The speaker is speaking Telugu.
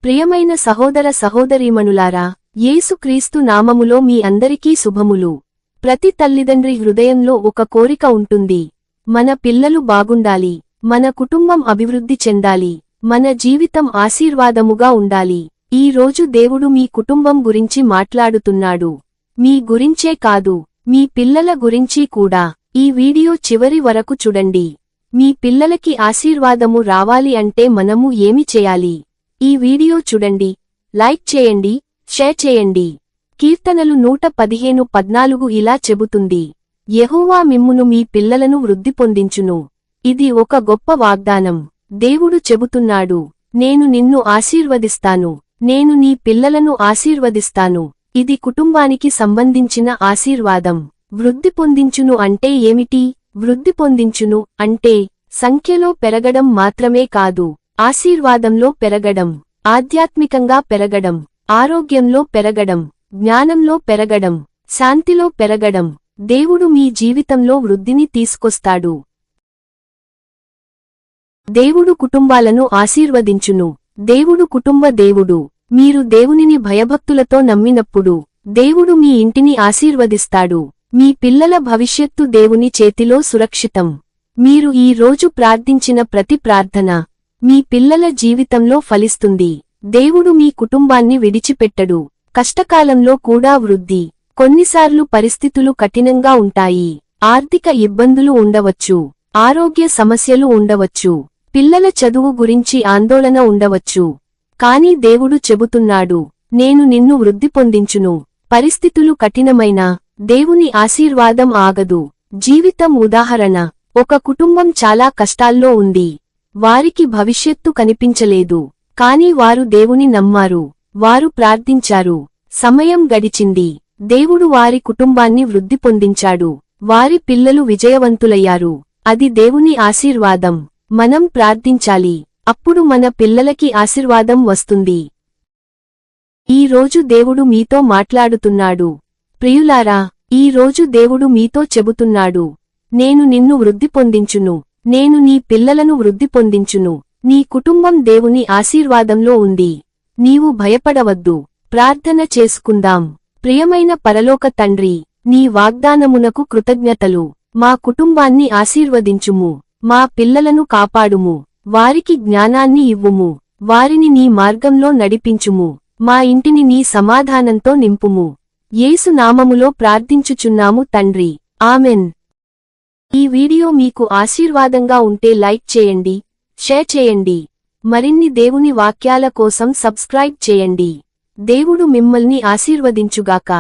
ప్రియమైన సహోదర సహోదరీమణులారా, యేసుక్రీస్తు నామములో మీ అందరికీ శుభములు. ప్రతి తల్లిదండ్రి హృదయంలో ఒక కోరిక ఉంటుంది. మన పిల్లలు బాగుండాలి, మన కుటుంబం అభివృద్ధి చెందాలి, మన జీవితం ఆశీర్వాదముగా ఉండాలి. ఈ రోజు దేవుడు మీ కుటుంబం గురించి మాట్లాడుతున్నాడు. మీ గురించే కాదు, మీ పిల్లల గురించి కూడా. ఈ వీడియో చివరి వరకు చూడండి. మీ పిల్లలకి ఆశీర్వాదము రావాలి అంటే మనము ఏమి చేయాలి? ఈ వీడియో చూడండి, లైక్ చేయండి, షేర్ చేయండి. కీర్తనలు 115:14 ఇలా చెబుతుంది, యెహోవా మిమ్మును మీ పిల్లలను వృద్ధి పొందించును. ఇది ఒక గొప్ప వాగ్దానం. దేవుడు చెబుతున్నాడు, నేను నిన్ను ఆశీర్వదిస్తాను, నేను నీ పిల్లలను ఆశీర్వదిస్తాను. ఇది కుటుంబానికి సంబంధించిన ఆశీర్వాదం. వృద్ధి పొందించును అంటే ఏమిటి? వృద్ధి పొందించును అంటే సంఖ్యలో పెరగడం మాత్రమే కాదు, ఆశీర్వాదంలో పెరగడం, ఆధ్యాత్మికంగా పెరగడం, ఆరోగ్యంలో పెరగడం, జ్ఞానంలో పెరగడం, శాంతిలో పెరగడం. దేవుడు మీ జీవితంలో వృద్ధిని తీసుకొస్తాడు. దేవుడు కుటుంబాలను ఆశీర్వదించును. దేవుడు కుటుంబ దేవుడు. మీరు దేవునిని భయభక్తులతో నమ్మినప్పుడు దేవుడు మీ ఇంటిని ఆశీర్వదిస్తాడు. మీ పిల్లల భవిష్యత్తు దేవుని చేతిలో సురక్షితం. మీరు ఈ రోజు ప్రార్థించిన ప్రతి ప్రార్థన మీ పిల్లల జీవితంలో ఫలిస్తుంది. దేవుడు మీ కుటుంబాన్ని విడిచిపెట్టడు. కష్టకాలంలో కూడా వృద్ధి. కొన్నిసార్లు పరిస్థితులు కఠినంగా ఉంటాయి. ఆర్థిక ఇబ్బందులు ఉండవచ్చు, ఆరోగ్య సమస్యలు ఉండవచ్చు, పిల్లల చదువు గురించి ఆందోళన ఉండవచ్చు. కాని దేవుడు చెబుతున్నాడు, నేను నిన్ను వృద్ధి పొందించును. పరిస్థితులు కఠినమైనా దేవుని ఆశీర్వాదం ఆగదు. జీవితం ఉదాహరణ. ఒక కుటుంబం చాలా కష్టాల్లో ఉంది. వారికి భవిష్యత్తు కనిపించలేదు. కాని వారు దేవుని నమ్మారు. వారు ప్రార్థించారు. సమయం గడిచింది. దేవుడు వారి కుటుంబాన్ని వృద్ధి పొందించాడు. వారి పిల్లలు విజయవంతులయ్యారు. అది దేవుని ఆశీర్వాదం. మనం ప్రార్థించాలి. అప్పుడు మన పిల్లలకి ఆశీర్వాదం వస్తుంది. ఈ రోజు దేవుడు మీతో మాట్లాడుతున్నాడు. ప్రియులారా, ఈ రోజు దేవుడు మీతో చెబుతున్నాడు, నేను నిన్ను వృద్ధి పొందించును. నేను నీ పిల్లలను వృద్ధి పొందించును. నీ కుటుంబం దేవుని ఆశీర్వాదంలో ఉంది. నీవు భయపడవద్దు. ప్రార్థన చేసుకుందాం. ప్రియమైన పరలోక తండ్రి, నీ వాగ్దానమునకు కృతజ్ఞతలు. మా కుటుంబాన్ని ఆశీర్వదించుము. మా పిల్లలను కాపాడుము. వారికి జ్ఞానాన్ని ఇవ్వుము. వారిని నీ మార్గంలో నడిపించుము. మా ఇంటిని నీ సమాధానంతో నింపుము. యేసు నామములో ప్రార్థించుచున్నాము తండ్రి. ఆమెన్. ఈ వీడియో మీకు ఆశీర్వాదంగా ఉంటే లైక్ చేయండి, షేర్ చేయండి. మరిన్ని దేవుని వాక్యాల కోసం సబ్స్క్రైబ్ చేయండి. దేవుడు మిమ్మల్ని ఆశీర్వదించుగాక.